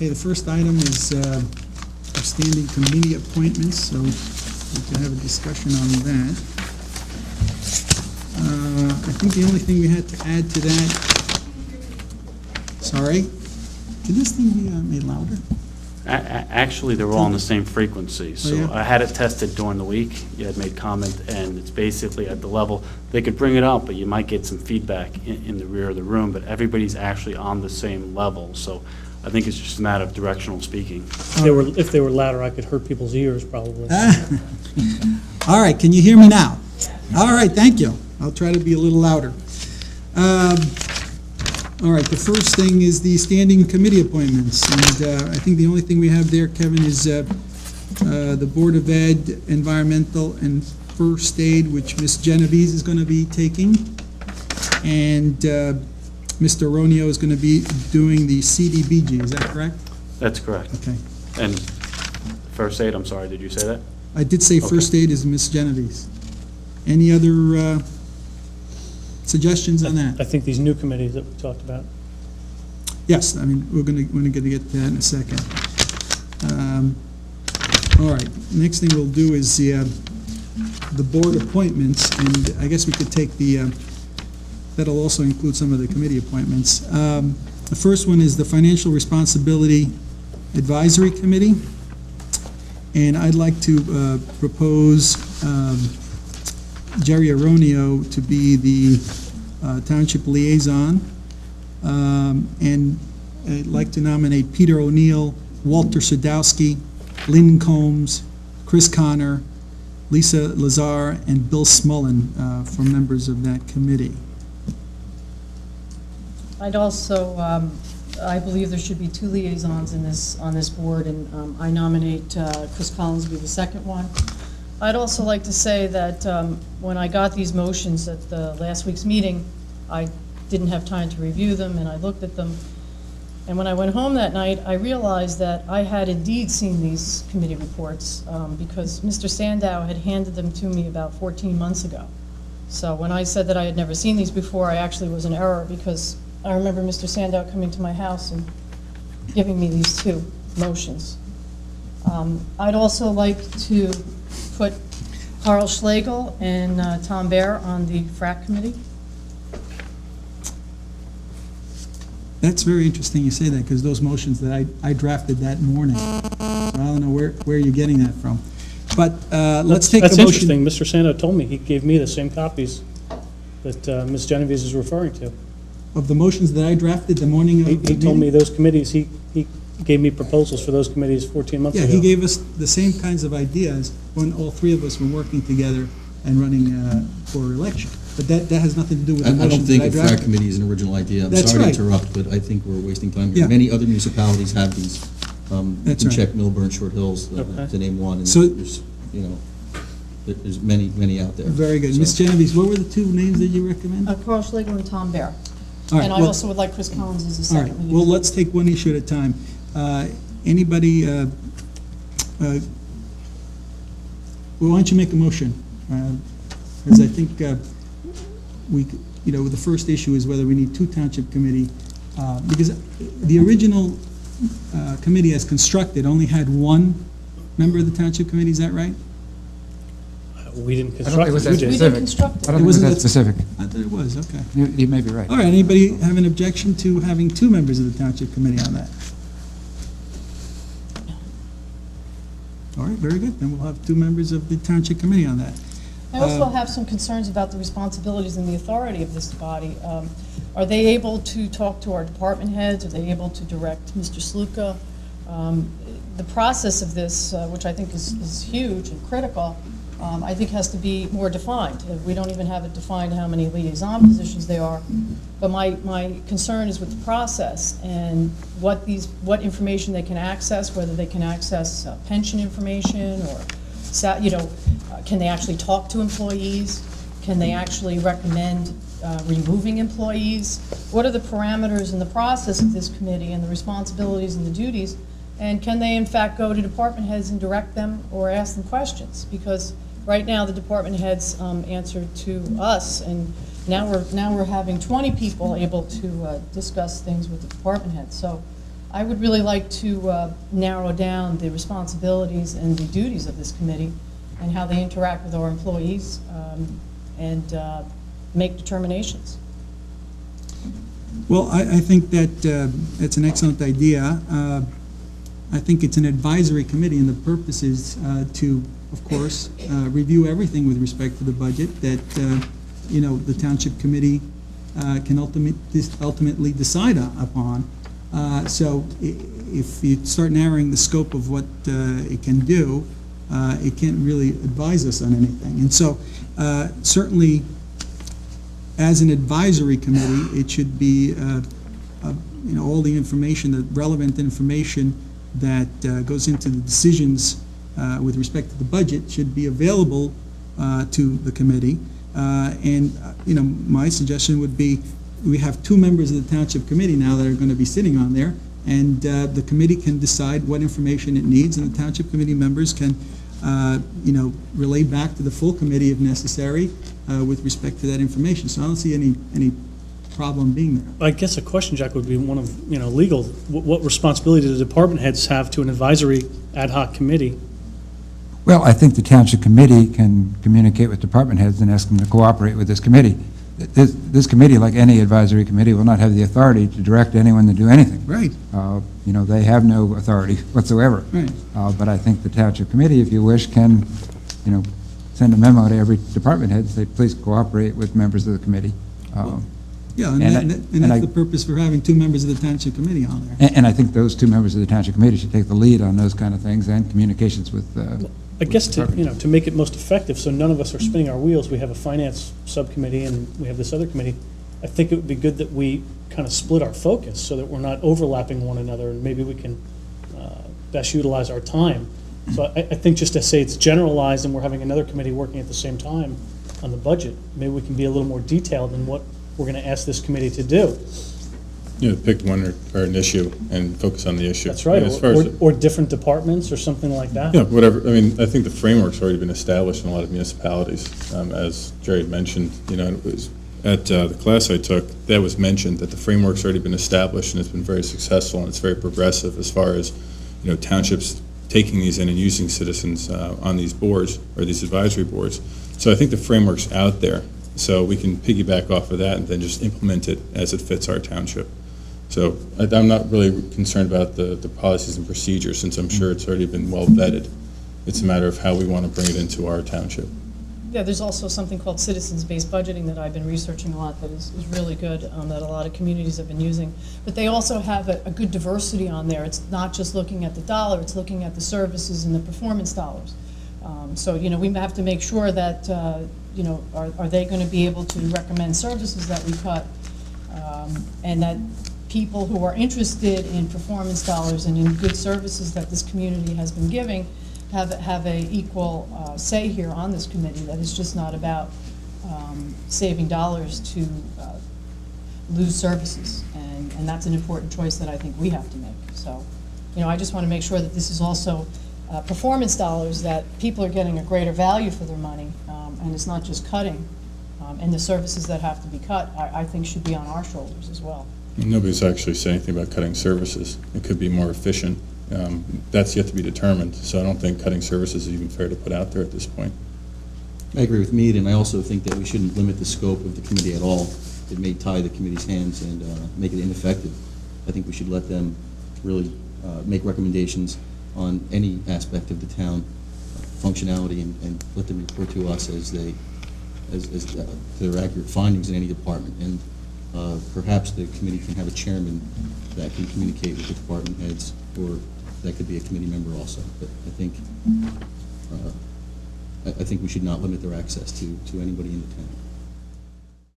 Okay, the first item is our standing committee appointments, so we can have a discussion on that. I think the only thing we had to add to that, sorry, can this thing be made louder? Actually, they're all on the same frequency, so yeah? I had it tested during the week. You had made comment, and it's basically at the level, they could bring it out, but you might get some feedback in the rear of the room, but everybody's actually on the same level, so I think it's just a matter of directional speaking. If they were louder, I could hurt people's ears, probably. All right, can you hear me now? All right, thank you. I'll try to be a little louder. All right, the first thing is the standing committee appointments, and I think the only thing we have there, Kevin, is the Board of Ed, Environmental, and First Aid, which Ms. Genovese is going to be taking, and Mr. Aronio is going to be doing the CDBG, is that correct? That's correct. Okay. And first aid, I'm sorry, did you say that? I did say First Aid is Ms. Genovese. Any other suggestions on that? I think these new committees that we talked about. Yes, I mean, we're gonna get to that in a second. All right, next thing we'll do is the board appointments, and I guess we could take that'll also include some of the committee appointments. The first one is the Financial Responsibility Advisory Committee, and I'd like to propose Jerry Aronio to be the township liaison, and I'd like to nominate Peter O'Neill, Walter Sadowski, Lynn Combs, Chris Connor, Lisa Lazar, and Bill Smullen for members of that committee. I'd also, I believe there should be 2 liaisons on this board, and I nominate Chris Collins to be the second one. I'd also like to say that when I got these motions at the last week's meeting, I didn't have time to review them, and I looked at them. And when I went home that night, I realized that I had indeed seen these committee reports because Mr. Sandow had handed them to me about 14 months ago. So when I said that I had never seen these before, I actually was in error, because I remember Mr. Sandow coming to my house and giving me these 2 motions. I'd also like to put Carl Schlegel and Tom Baer on the FRAC committee. That's very interesting you say that, because those motions that I drafted that morning. So I don't know where you're getting that from. But let's take the motion. That's interesting. Mr. Sandow told me, he gave me the same copies that Ms. Genovese is referring to. Of the motions that I drafted the morning of the He told meeting? me those committees, he gave me proposals for those committees 14 months Yeah, ago. he gave us the same kinds of ideas when all 3 of us were working together and running for election. But that has nothing to do with the I don't motions think that I a drafted. FRAC committee is an original idea. I'm That's sorry right. to interrupt, but I think we're wasting time Yeah. here. Many other municipalities have these. You That's can right. check Millburn, Short Hills, Okay. to name one, and So- there's, there's many out there. Very good. So- Ms. Genovese, what were the 2 names that you recommend? Carl Schlegel and Tom Baer. All right, And I well- also would like Chris Collins as a All right, second. well, let's take one issue at a time. Anybody, well, why don't you make a motion? Because I think the first issue is whether we need 2 township committee, because the original committee as constructed only had 1 member of the township committee, is that right? We didn't I don't think construct it was it, that we did. We specific. didn't construct I it. don't think it was that specific. I thought it was, okay. You may be right. All right, anybody have an objection to having 2 members of the township committee on that? All right, very good, then we'll have 2 members of the township committee on that. I also have some concerns about the responsibilities and the authority of this body. Are they able to talk to our department heads? Are they able to direct Mr. Sluka? The process of this, which I think is huge and critical, I think has to be more defined. We don't even have it defined how many liaison positions there are. But my concern is with the process and what information they can access, whether they can access pension information or, can they actually talk to employees? Can they actually recommend removing employees? What are the parameters and the process of this committee and the responsibilities and the duties? And can they in fact go to department heads and direct them or ask them questions? Because right now the department heads answer to us, and now we're having 20 people able to discuss things with the department heads. So I would really like to narrow down the responsibilities and the duties of this committee and how they interact with our employees, and make determinations. Well, I think that it's an excellent idea. I think it's an advisory committee, and the purpose is to, of course, review everything with respect to the budget that, the Township Committee can ultimately decide upon. So if you start narrowing the scope of what it can do, it can't really advise us on anything. And so certainly, as an advisory committee, it should be, all the information, the relevant information that goes into the decisions with respect to the budget should be available to the committee. My suggestion would be, we have 2 members of the Township Committee now that are going to be sitting on there, and the committee can decide what information it needs, and the Township Committee members can, relay back to the full committee if necessary with respect to that information. So I don't see any problem being there. I guess a question, Jack, would be one of, legal. What responsibility do the department heads have to an advisory ad hoc committee? Well, I think the Township Committee can communicate with department heads and ask them to cooperate with this committee. This committee, like any advisory committee, will not have the authority to direct anyone to do anything. Right. They have no authority whatsoever. Right. But I think the Township Committee, if you wish, can, send a memo to every department head, say, please cooperate with members of the committee. Yeah, And that's I- the purpose for having 2 members of the Township Committee on there. And I think those 2 members of the Township Committee should take the lead on those kind of things and communications with I guess with to, department. to make it most effective, so none of us are spinning our wheels, we have a finance subcommittee and we have this other committee. I think it would be good that we kind of split our focus so that we're not overlapping one another, and maybe we can best utilize our time. So I think just to say it's generalized and we're having another committee working at the same time on the budget, maybe we can be a little more detailed in what we're going to ask this committee to do. Pick one or an issue and focus on the issue. That's right, As far as, or different departments or something like that. yeah, whatever. I mean, I think the framework's already been established in a lot of municipalities. As Jerry had mentioned, it was at the class I took, that was mentioned, that the framework's already been established and it's been very successful and it's very progressive as far as, townships taking these in and using citizens on these boards or these advisory boards. So I think the framework's out there. So we can piggyback off of that and then just implement it as it fits our township. So I'm not really concerned about the policies and procedures, since I'm sure it's already been well vetted. It's a matter of how we want to bring it into our township. Yeah, there's also something called citizens-based budgeting that I've been researching a lot that is really good, that a lot of communities have been using. But they also have a good diversity on there. It's not just looking at the dollar, it's looking at the services and the performance dollars. So, we have to make sure that, are they going to be able to recommend services that we cut, and that people who are interested in performance dollars and in good services that this community has been giving have a equal say here on this committee, that it's just not about saving dollars to lose services. And that's an important choice that I think we have to make. So, I just want to make sure that this is also performance dollars, that people are getting a greater value for their money, and it's not just cutting. And the services that have to be cut, I think should be on our shoulders as well. Nobody's actually said anything about cutting services. It could be more efficient. That's yet to be determined, so I don't think cutting services is even fair to put out there at this point. I agree with Mead, and I also think that we shouldn't limit the scope of the committee at all. It may tie the committee's hands and make it ineffective. I think we should let them really make recommendations on any aspect of the town functionality, and let them report to us as their accurate findings in any department. And perhaps the committee can have a chairman that can communicate with the department heads, or that could be a committee member also. But I think we should not limit their access to anybody in the town.